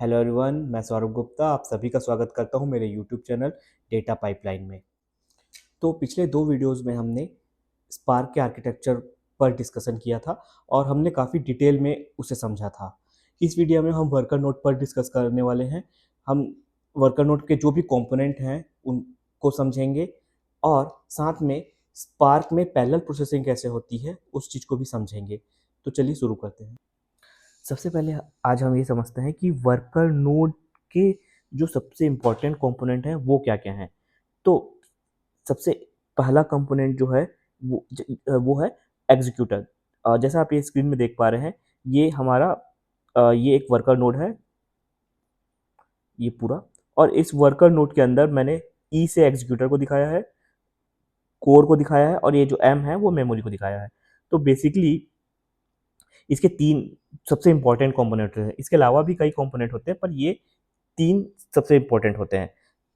Hello everyone, मैं सौरभ गुप्ता आप सभी का स्वागत करता हूं मेरे यूट्यूब चैनल डेटा पाइपलाइन में। तो पिछले दो वीडियोस में हमने स्पार्क के आर्किटेक्चर पर डिस्कशन किया था और हमने काफ़ी डिटेल में उसे समझा था। इस वीडियो में हम वर्कर नोड पर डिस्कस करने वाले हैं। हम वर्कर नोड के जो भी कंपोनेंट हैं उनको समझेंगे और साथ में स्पार्क में पैरेलल प्रोसेसिंग कैसे होती है उस चीज़ को भी समझेंगे। तो चलिए शुरू करते हैं। सबसे पहले आज हम ये समझते हैं कि वर्कर नोड के जो सबसे इम्पोर्टेंट कंपोनेंट हैं वो क्या क्या हैं। तो सबसे पहला कंपोनेंट जो है वो है एग्जीक्यूटर। जैसा आप ये स्क्रीन में देख पा रहे हैं, ये हमारा ये एक वर्कर नोड है, ये पूरा। और इस वर्कर नोड के अंदर मैंने ई से एग्जीक्यूटर को दिखाया है, कोर को दिखाया है और ये जो एम है वो मेमोरी को दिखाया है। तो बेसिकली इसके तीन सबसे इंपॉर्टेंट कंपोनेंट हैं। इसके अलावा भी कई कंपोनेंट होते हैं पर ये तीन सबसे इंपॉर्टेंट होते हैं: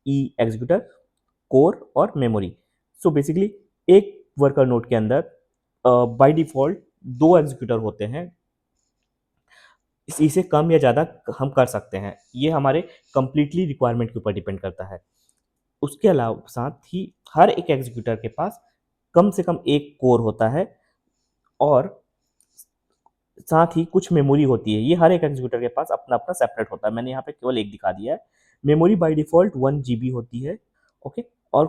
ई एग्जीक्यूटर, कोर और मेमोरी। सो बेसिकली एक वर्कर नोड के अंदर बाय डिफॉल्ट दो एग्जीक्यूटर होते हैं। इसे कम या ज़्यादा हम कर सकते हैं, ये हमारे कंप्लीटली रिक्वायरमेंट के ऊपर डिपेंड करता है। उसके अलावा साथ ही हर एक एग्जीक्यूटर के पास कम से कम एक कोर होता है और साथ ही कुछ मेमोरी होती है। ये हर एक एग्जीक्यूटर के पास अपना अपना सेपरेट होता है। मैंने यहाँ पे केवल एक दिखा दिया है। मेमोरी बाय डिफॉल्ट 1 GB होती है, ओके। और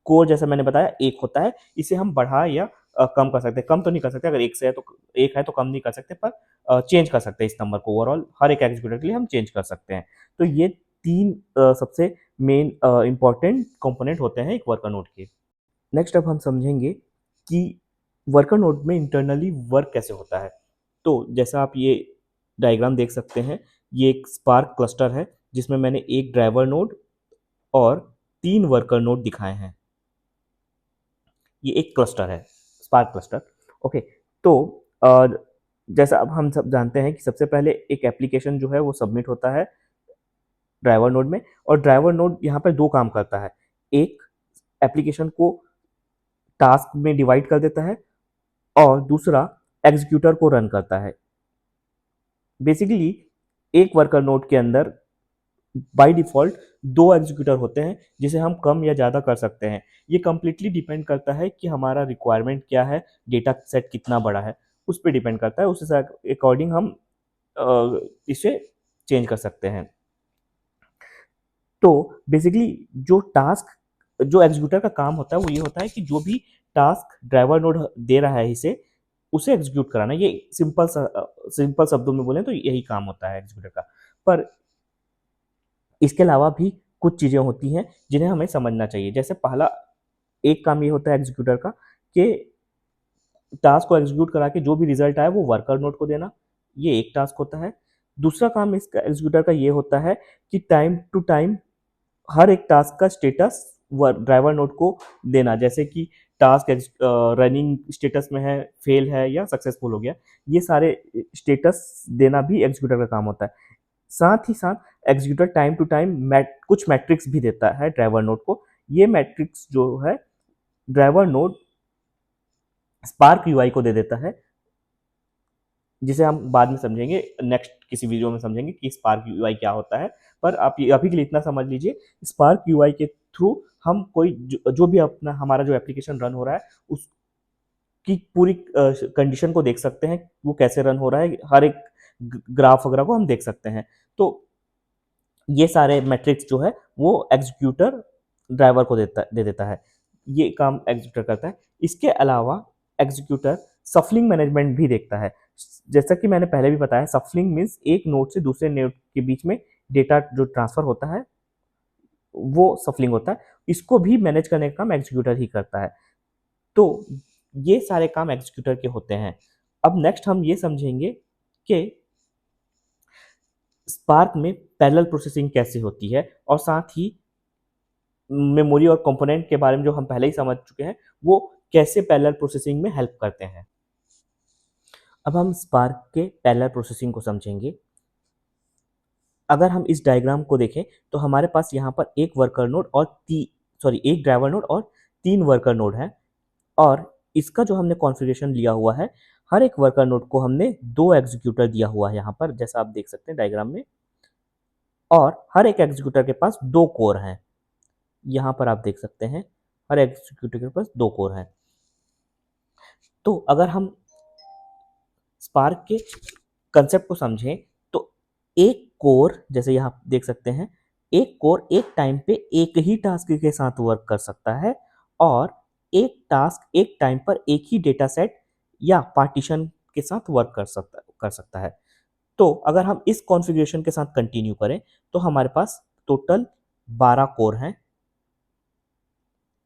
कोर जैसा मैंने बताया एक होता है। इसे हम बढ़ा या कम कर सकते हैं। कम तो नहीं कर सकते, अगर एक से है तो एक है तो कम नहीं कर सकते, पर चेंज कर सकते हैं इस नंबर को। ओवरऑल हर एक एग्जीक्यूटर के लिए हम चेंज कर सकते हैं। तो ये तीन सबसे मेन इंपॉर्टेंट कंपोनेंट होते हैं एक वर्कर नोड के। नेक्स्ट अब हम समझेंगे कि वर्कर नोड में इंटरनली वर्क कैसे होता है। तो जैसा आप ये डायग्राम देख सकते हैं, ये एक स्पार्क क्लस्टर है जिसमें मैंने एक ड्राइवर नोड और 3 वर्कर नोड दिखाए हैं। ये एक क्लस्टर है, स्पार्क क्लस्टर, ओके। तो जैसा अब हम सब जानते हैं कि सबसे पहले एक एप्लीकेशन जो है वो सबमिट होता है ड्राइवर नोड में, और ड्राइवर नोड यहाँ पर दो काम करता है। एक, एप्लीकेशन को टास्क में डिवाइड कर देता है और दूसरा एग्जीक्यूटर को रन करता है। बेसिकली एक वर्कर नोड के अंदर बाय डिफॉल्ट दो एग्जीक्यूटर होते हैं जिसे हम कम या ज़्यादा कर सकते हैं। ये कंप्लीटली डिपेंड करता है कि हमारा रिक्वायरमेंट क्या है, डेटा सेट कितना बड़ा है, उस पर डिपेंड करता है। उस अकॉर्डिंग हम इसे चेंज कर सकते हैं। तो बेसिकली जो एग्जीक्यूटर का काम होता है वो ये होता है कि जो भी टास्क ड्राइवर नोड दे रहा है इसे, उसे एग्जीक्यूट कराना। ये सिंपल शब्दों में बोलें तो यही काम होता है एग्जीक्यूटर का। पर इसके अलावा भी कुछ चीज़ें होती हैं जिन्हें हमें समझना चाहिए। जैसे पहला एक काम ये होता है एग्जीक्यूटर का कि टास्क को एग्जीक्यूट करा के जो भी रिजल्ट आए वो वर्कर नोड को देना, ये एक टास्क होता है। दूसरा काम इसका एग्जीक्यूटर का ये होता है कि टाइम टू टाइम हर एक टास्क का स्टेटस ड्राइवर नोड को देना। जैसे कि टास्क रनिंग स्टेटस में है, फेल है या सक्सेसफुल हो गया, ये सारे स्टेटस देना भी एग्जीक्यूटर का काम होता है। साथ ही साथ एग्जीक्यूटर टाइम टू टाइम कुछ मैट्रिक्स भी देता है ड्राइवर नोड को। ये मैट्रिक्स जो है ड्राइवर नोड स्पार्क यूआई को दे देता है, जिसे हम बाद में समझेंगे, नेक्स्ट किसी वीडियो में समझेंगे कि स्पार्क यूआई क्या होता है। पर आप अभी के लिए इतना समझ लीजिए, स्पार्क यूआई के थ्रू हम कोई जो भी अपना हमारा जो एप्लीकेशन रन हो रहा है उसकी पूरी कंडीशन को देख सकते हैं, वो कैसे रन हो रहा है, हर एक ग्राफ वगैरह को हम देख सकते हैं। तो ये सारे मैट्रिक्स जो है वो एग्जीक्यूटर ड्राइवर को दे देता है। ये काम एग्जीक्यूटर करता है। इसके अलावा एग्जीक्यूटर सफलिंग मैनेजमेंट भी देखता है। जैसा कि मैंने पहले भी बताया, सफलिंग मीन्स एक नोड से दूसरे नोड के बीच में डेटा जो ट्रांसफर होता है वो सफलिंग होता है। इसको भी मैनेज करने का काम एग्जीक्यूटर ही करता है। तो ये सारे काम एग्जीक्यूटर के होते हैं। अब नेक्स्ट हम ये समझेंगे कि स्पार्क में पैरेलल प्रोसेसिंग कैसे होती है, और साथ ही मेमोरी और कंपोनेंट के बारे में जो हम पहले ही समझ चुके हैं, वो कैसे पैरेलल प्रोसेसिंग में हेल्प करते हैं। अब हम स्पार्क के पैरेलल प्रोसेसिंग को समझेंगे। अगर हम इस डायग्राम को देखें तो हमारे पास यहाँ पर एक वर्कर नोड और एक ड्राइवर नोड और 3 वर्कर नोड है। और इसका जो हमने कॉन्फ़िगरेशन लिया हुआ है, हर एक वर्कर नोड को हमने 2 एग्जीक्यूटर दिया हुआ है यहाँ पर, जैसा आप देख सकते हैं डायग्राम में। और हर एक एग्जीक्यूटर के पास 2 कोर हैं। यहाँ पर आप देख सकते हैं हर एग्जीक्यूटर के पास 2 कोर हैं। तो अगर हम स्पार्क के कंसेप्ट को समझें तो एक कोर, जैसे यहाँ देख सकते हैं, एक कोर एक टाइम पे एक ही टास्क के साथ वर्क कर सकता है और एक टास्क एक टाइम पर एक ही डेटा सेट या पार्टीशन के साथ वर्क कर सकता है। तो अगर हम इस कॉन्फ़िगरेशन के साथ कंटिन्यू करें तो हमारे पास टोटल 12 कोर हैं,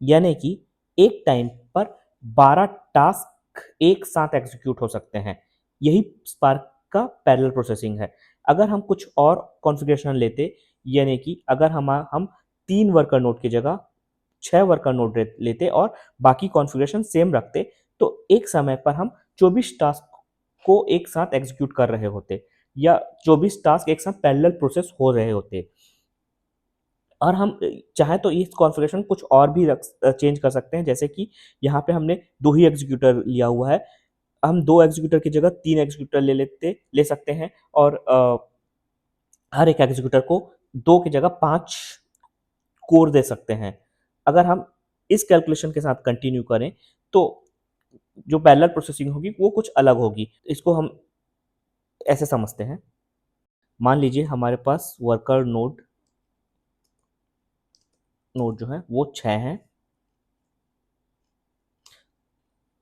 यानी कि एक टाइम पर 12 टास्क एक साथ एग्जीक्यूट हो सकते हैं। यही स्पार्क का पैरेलल प्रोसेसिंग है। अगर हम कुछ और कॉन्फ़िगरेशन लेते, यानी कि अगर हम 3 वर्कर नोड की जगह 6 वर्कर नोड लेते और बाकी कॉन्फ़िगरेशन सेम रखते, तो एक समय पर हम 24 टास्क को एक साथ एग्जीक्यूट कर रहे होते या 24 टास्क एक साथ पैरेलल प्रोसेस हो रहे होते। और हम चाहें तो इस कॉन्फ़िगरेशन कुछ और भी चेंज कर सकते हैं, जैसे कि यहाँ पे हमने 2 ही एग्जीक्यूटर लिया हुआ है। हम 2 एग्जीक्यूटर की जगह 3 एग्जीक्यूटर ले सकते हैं और हर एक एग्जीक्यूटर को 2 की जगह 5 कोर दे सकते हैं। अगर हम इस कैलकुलेशन के साथ कंटिन्यू करें तो जो पैरेलल प्रोसेसिंग होगी वो कुछ अलग होगी। इसको हम ऐसे समझते हैं। मान लीजिए हमारे पास वर्कर नोड नोड जो है वो 6 हैं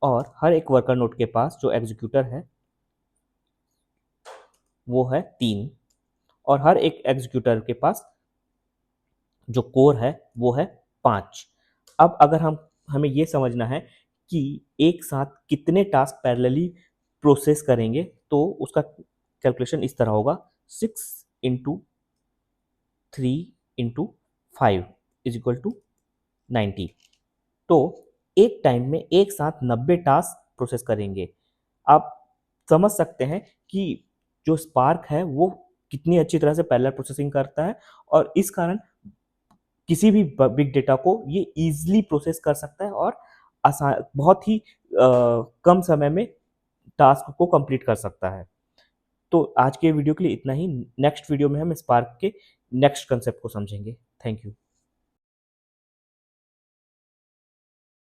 और हर एक वर्कर नोड के पास जो एग्जीक्यूटर है वो है 3 और हर एक एग्जीक्यूटर के पास जो कोर है वो है 5। अब अगर हमें ये समझना है कि एक साथ कितने टास्क पैरेलली प्रोसेस करेंगे तो उसका कैलकुलेशन इस तरह होगा 6 into 3 into 5 is equal to 90। तो एक टाइम में एक साथ 90 टास्क प्रोसेस करेंगे। आप समझ सकते हैं कि जो स्पार्क है वो कितनी अच्छी तरह से पैरेलल प्रोसेसिंग करता है और इस कारण किसी भी बिग डेटा को ये इजीली प्रोसेस कर सकता है और आसान बहुत ही कम समय में टास्क को कंप्लीट कर सकता है। तो आज के वीडियो के लिए इतना ही। नेक्स्ट वीडियो में हम स्पार्क के नेक्स्ट कंसेप्ट को समझेंगे। Thank you.